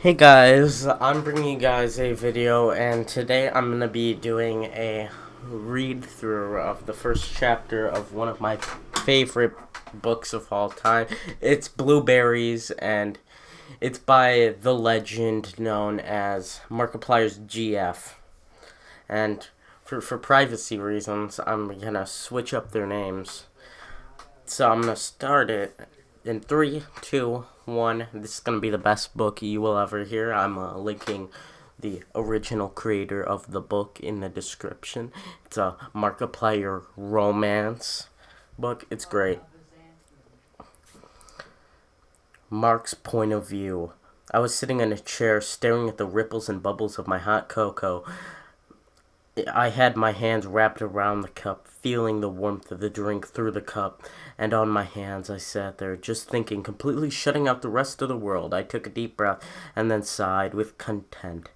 Hey guys, I'm bringing you guys a video, and today I'm going to be doing a read through of the first chapter of one of my favorite books of all time. It's Blueberries, and it's by the legend known as Markiplier's GF. And for privacy reasons, I'm going to switch up their names. So I'm going to start it in 3, 2, 1. This is going to be the best book you will ever hear. I'm linking the original creator of the book in the description. It's a Markiplier romance book. It's great. Mark's point of view. I was sitting in a chair staring at the ripples and bubbles of my hot cocoa. I had my hands wrapped around the cup, feeling the warmth of the drink through the cup, and on my hands I sat there, just thinking, completely shutting out the rest of the world. I took a deep breath and then sighed with content.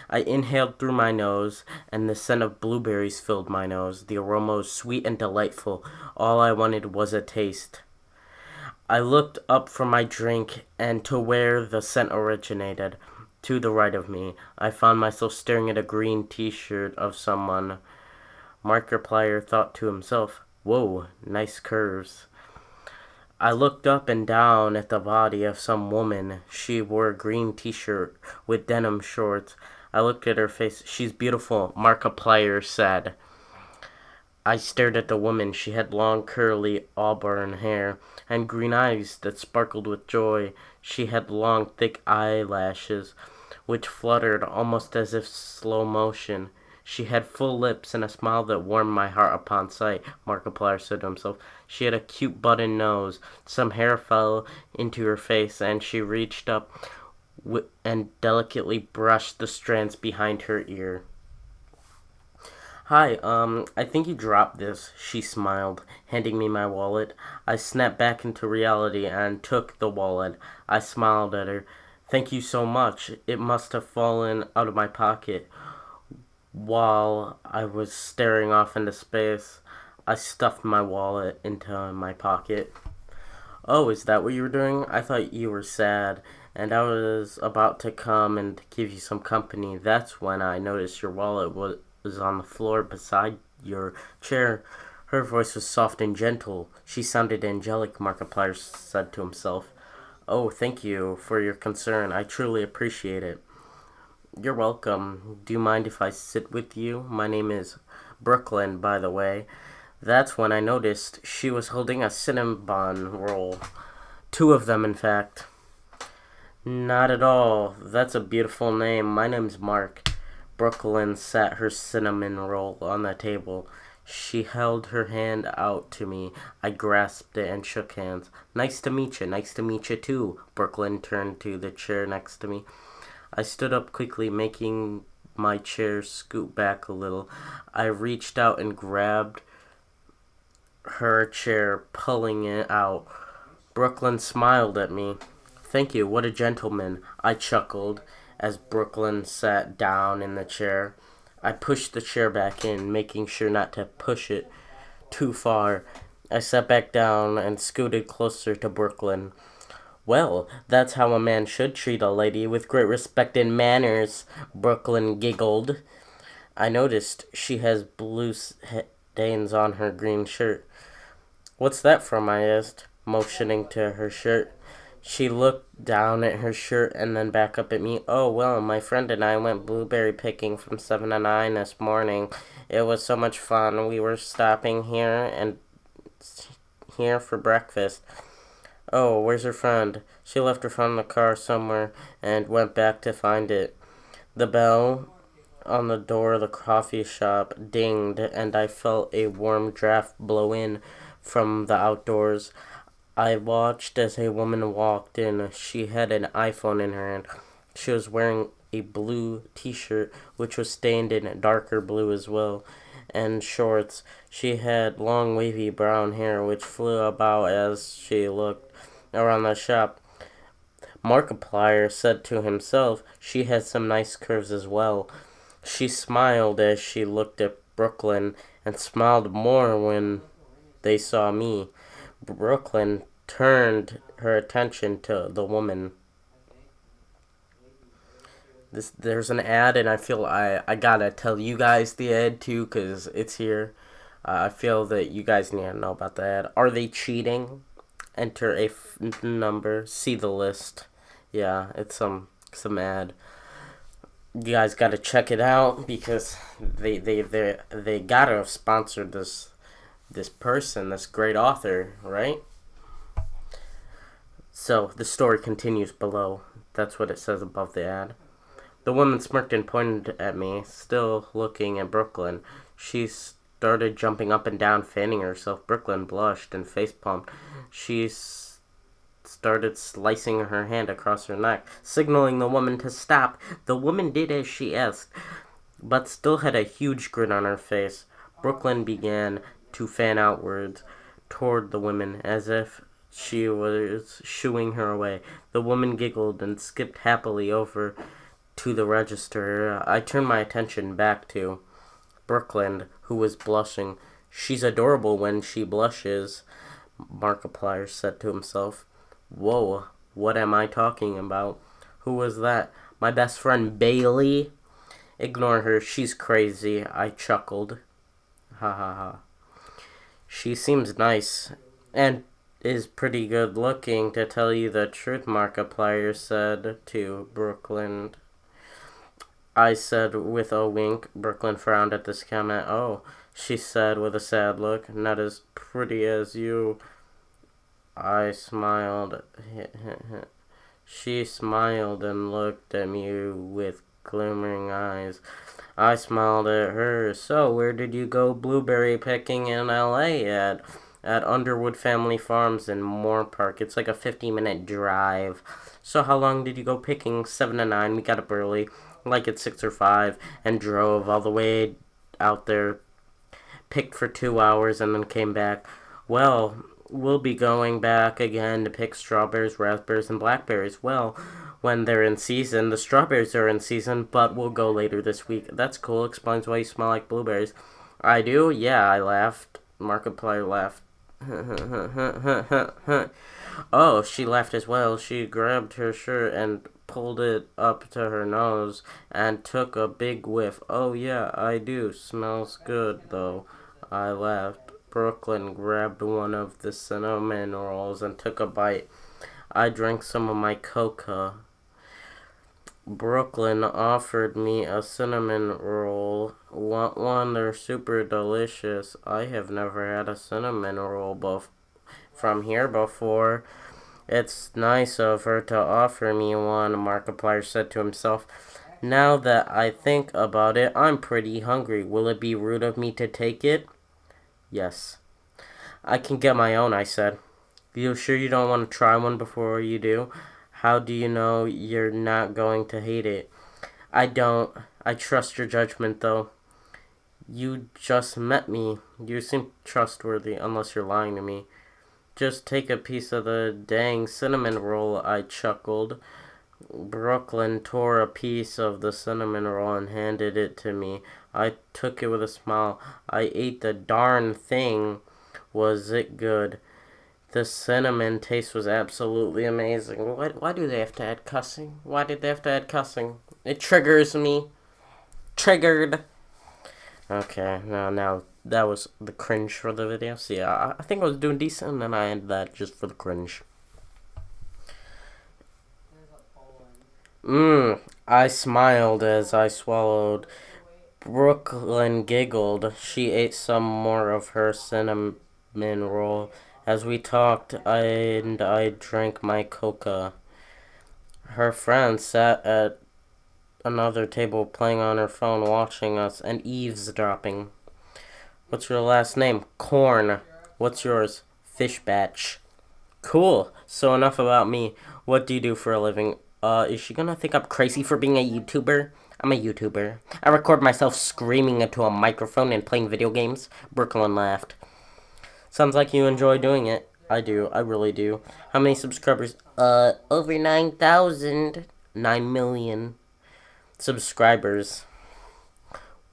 I inhaled through my nose, and the scent of blueberries filled my nose. The aroma was sweet and delightful. All I wanted was a taste. I looked up from my drink and to where the scent originated. To the right of me, I found myself staring at a green t-shirt of someone. Markiplier thought to himself, "Whoa, nice curves." I looked up and down at the body of some woman. She wore a green t-shirt with denim shorts. I looked at her face. "She's beautiful," Markiplier said. I stared at the woman. She had long, curly, auburn hair and green eyes that sparkled with joy. She had long, thick eyelashes, which fluttered almost as if slow motion. She had full lips and a smile that warmed my heart upon sight, Markiplier said to himself. She had a cute button nose. Some hair fell into her face, and she reached up and delicately brushed the strands behind her ear. "Hi, I think you dropped this," she smiled, handing me my wallet. I snapped back into reality and took the wallet. I smiled at her. "Thank you so much. It must have fallen out of my pocket." While I was staring off into space, I stuffed my wallet into my pocket. "Oh, is that what you were doing? I thought you were sad, and I was about to come and give you some company. That's when I noticed your wallet was on the floor beside your chair." Her voice was soft and gentle. She sounded angelic, Markiplier said to himself. "Oh, thank you for your concern. I truly appreciate it." "You're welcome. Do you mind if I sit with you? My name is Brooklyn, by the way." That's when I noticed she was holding a cinnamon roll. 2 of them, in fact. "Not at all. That's a beautiful name. My name's Mark." Brooklyn sat her cinnamon roll on the table. She held her hand out to me. I grasped it and shook hands. "Nice to meet you. Nice to meet you, too." Brooklyn turned to the chair next to me. I stood up quickly, making my chair scoot back a little. I reached out and grabbed her chair, pulling it out. Brooklyn smiled at me. "Thank you. What a gentleman." I chuckled as Brooklyn sat down in the chair. I pushed the chair back in, making sure not to push it too far. I sat back down and scooted closer to Brooklyn. "Well, that's how a man should treat a lady, with great respect and manners," Brooklyn giggled. I noticed she has blue stains on her green shirt. "What's that from?" I asked, motioning to her shirt. She looked down at her shirt and then back up at me. "Oh, well, my friend and I went blueberry picking from 7 to 9 this morning. It was so much fun. We were stopping here for breakfast." "Oh, where's her friend?" "She left her phone in the car somewhere and went back to find it." The bell on the door of the coffee shop dinged, and I felt a warm draft blow in from the outdoors. I watched as a woman walked in. She had an iPhone in her hand. She was wearing a blue t-shirt, which was stained in darker blue as well, and shorts. She had long wavy brown hair, which flew about as she looked around the shop. Markiplier said to himself, "She has some nice curves as well." She smiled as she looked at Brooklyn, and smiled more when they saw me. Brooklyn turned her attention to the woman. There's an ad, and I feel I gotta tell you guys the ad too, cause it's here. I feel that you guys need to know about the ad. Are they cheating? Enter a number. See the list. Yeah, it's some ad. You guys gotta check it out because they gotta have sponsored this person, this great author, right? So the story continues below. That's what it says above the ad. The woman smirked and pointed at me, still looking at Brooklyn. She started jumping up and down, fanning herself. Brooklyn blushed and facepalmed. She started slicing her hand across her neck, signaling the woman to stop. The woman did as she asked, but still had a huge grin on her face. Brooklyn began to fan outwards toward the woman, as if she was shooing her away. The woman giggled and skipped happily over to the register. I turned my attention back to Brooklyn, who was blushing. She's adorable when she blushes, Markiplier said to himself. Whoa, what am I talking about? Who was that? My best friend Bailey? Ignore her, she's crazy, I chuckled. Ha ha ha. She seems nice, and is pretty good looking, to tell you the truth, Markiplier said to Brooklyn. I said with a wink. Brooklyn frowned at this comment. Oh, she said with a sad look. Not as pretty as you. I smiled. She smiled and looked at me with glimmering eyes. I smiled at her. So, where did you go blueberry picking in LA at? At Underwood Family Farms in Moore Park. It's like a 50-minute drive. So how long did you go picking? 7 to 9. We got up early, like at 6 or 5, and drove all the way out there. Picked for 2 hours and then came back. Well, we'll be going back again to pick strawberries, raspberries, and blackberries. Well, when they're in season. The strawberries are in season, but we'll go later this week. That's cool. Explains why you smell like blueberries. I do? Yeah, I laughed. Markiplier laughed. Oh, she laughed as well. She grabbed her shirt and pulled it up to her nose and took a big whiff. Oh, yeah, I do. Smells good, though. I laughed. Brooklyn grabbed one of the cinnamon rolls and took a bite. I drank some of my coca. Brooklyn offered me a cinnamon roll. Want one? They're super delicious. I have never had a cinnamon roll from here before. It's nice of her to offer me one, Markiplier said to himself. Now that I think about it, I'm pretty hungry. Will it be rude of me to take it? Yes. I can get my own, I said. You sure you don't want to try one before you do? How do you know you're not going to hate it? I don't. I trust your judgment, though. You just met me. You seem trustworthy, unless you're lying to me. Just take a piece of the dang cinnamon roll, I chuckled. Brooklyn tore a piece of the cinnamon roll and handed it to me. I took it with a smile. I ate the darn thing. Was it good? The cinnamon taste was absolutely amazing. Why do they have to add cussing? Why did they have to add cussing? It triggers me. Triggered. Okay, now that was the cringe for the video. So yeah, I think I was doing decent, and then I ended that just for the cringe. I smiled as I swallowed. Brooklyn giggled. She ate some more of her cinnamon roll. As we talked, I drank my coca. Her friend sat at another table playing on her phone, watching us and eavesdropping. What's your last name? Corn. What's yours? Fishbatch. Cool. So enough about me. What do you do for a living? Is she gonna think I'm crazy for being a YouTuber? I'm a YouTuber. I record myself screaming into a microphone and playing video games. Brooklyn laughed. Sounds like you enjoy doing it. I do. I really do. How many subscribers? Over 9,000. 9 million subscribers.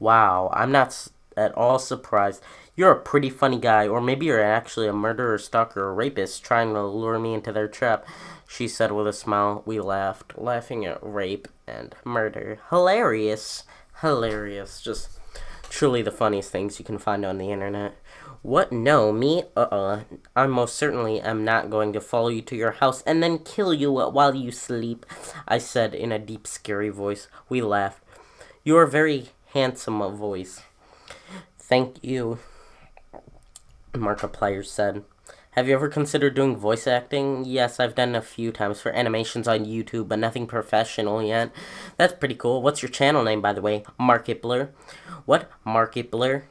Wow. I'm not at all surprised. You're a pretty funny guy. Or maybe you're actually a murderer, stalker, or rapist trying to lure me into their trap. she said with a smile. We laughed, laughing at rape and murder. Hilarious. Hilarious. Just truly the funniest things you can find on the internet. What? No, me? I most certainly am not going to follow you to your house and then kill you while you sleep, I said in a deep, scary voice. We laughed. You are a very handsome voice. Thank you, Markiplier said. Have you ever considered doing voice acting? Yes, I've done it a few times for animations on YouTube, but nothing professional yet. That's pretty cool. What's your channel name, by the way? Markiplier. What? Markiplier?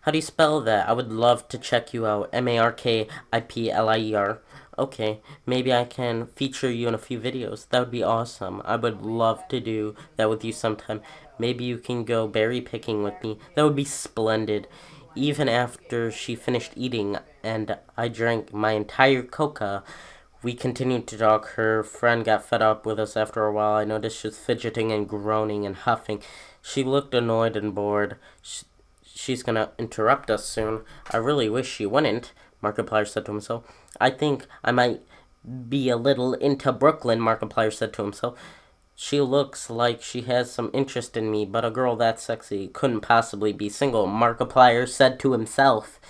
How do you spell that? I would love to check you out. Markiplier. Okay, maybe I can feature you in a few videos. That would be awesome. I would love to do that with you sometime. Maybe you can go berry picking with me. That would be splendid. Even after she finished eating and I drank my entire coca, we continued to talk. Her friend got fed up with us after a while. I noticed she was fidgeting and groaning and huffing. She looked annoyed and bored. She's gonna interrupt us soon. I really wish she wouldn't, Markiplier said to himself. I think I might be a little into Brooklyn, Markiplier said to himself. She looks like she has some interest in me, but a girl that sexy couldn't possibly be single, Markiplier said to himself.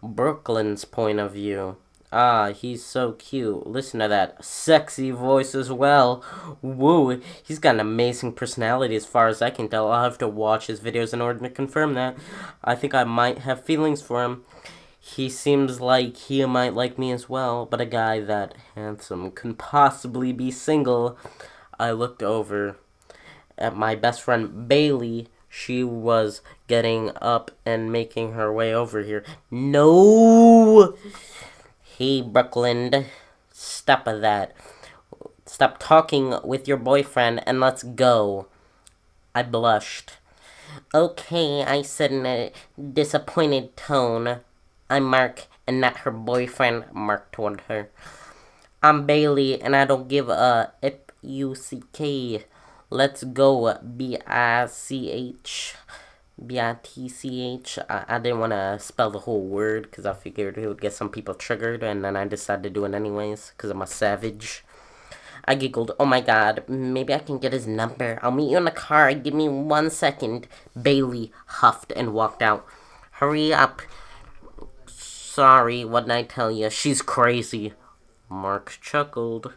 Brooklyn's point of view. Ah, he's so cute. Listen to that sexy voice as well. Woo, he's got an amazing personality as far as I can tell. I'll have to watch his videos in order to confirm that. I think I might have feelings for him. He seems like he might like me as well, but a guy that handsome couldn't possibly be single. I looked over at my best friend Bailey. She was getting up and making her way over here. No! Hey, Brooklyn, stop that. Stop talking with your boyfriend and let's go. I blushed. Okay, I said in a disappointed tone. I'm Mark and not her boyfriend, Mark told her. I'm Bailey and I don't give a F-U-C-K. Let's go, B-I-C-H. B-I-T-C-H. I didn't want to spell the whole word because I figured it would get some people triggered, and then I decided to do it anyways because I'm a savage. I giggled. Oh my god, maybe I can get his number. I'll meet you in the car. Give me 1 second. Bailey huffed and walked out. Hurry up. Sorry, what did I tell you? She's crazy. Mark chuckled.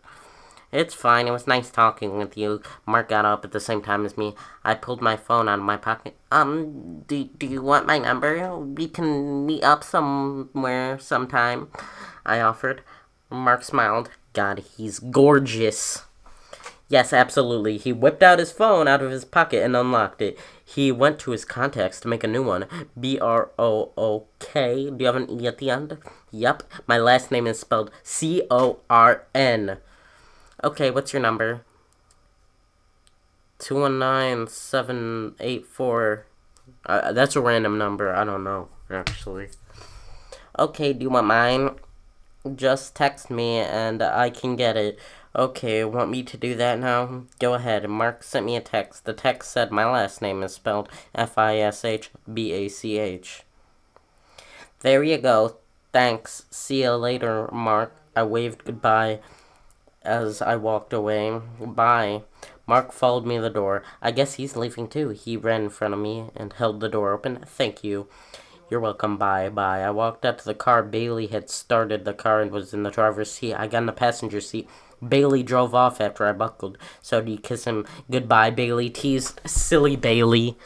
It's fine. It was nice talking with you. Mark got up at the same time as me. I pulled my phone out of my pocket. Do you want my number? We can meet up somewhere sometime, I offered. Mark smiled. God, he's gorgeous. Yes, absolutely. He whipped out his phone out of his pocket and unlocked it. He went to his contacts to make a new one. B-R-O-O-K. Do you have an E at the end? Yep. My last name is spelled C-O-R-N. Okay, what's your number? 219-784. That's a random number. I don't know, actually. Okay, do you want mine? Just text me and I can get it. Okay, want me to do that now? Go ahead. Mark sent me a text. The text said my last name is spelled F-I-S-H-B-A-C-H. There you go. Thanks. See you later, Mark. I waved goodbye as I walked away. Bye. Mark followed me to the door. I guess he's leaving too. He ran in front of me and held the door open. Thank you. You're welcome. Bye. Bye. I walked out to the car. Bailey had started the car and was in the driver's seat. I got in the passenger seat. Bailey drove off after I buckled. So do you kiss him goodbye, Bailey teased. Silly Bailey.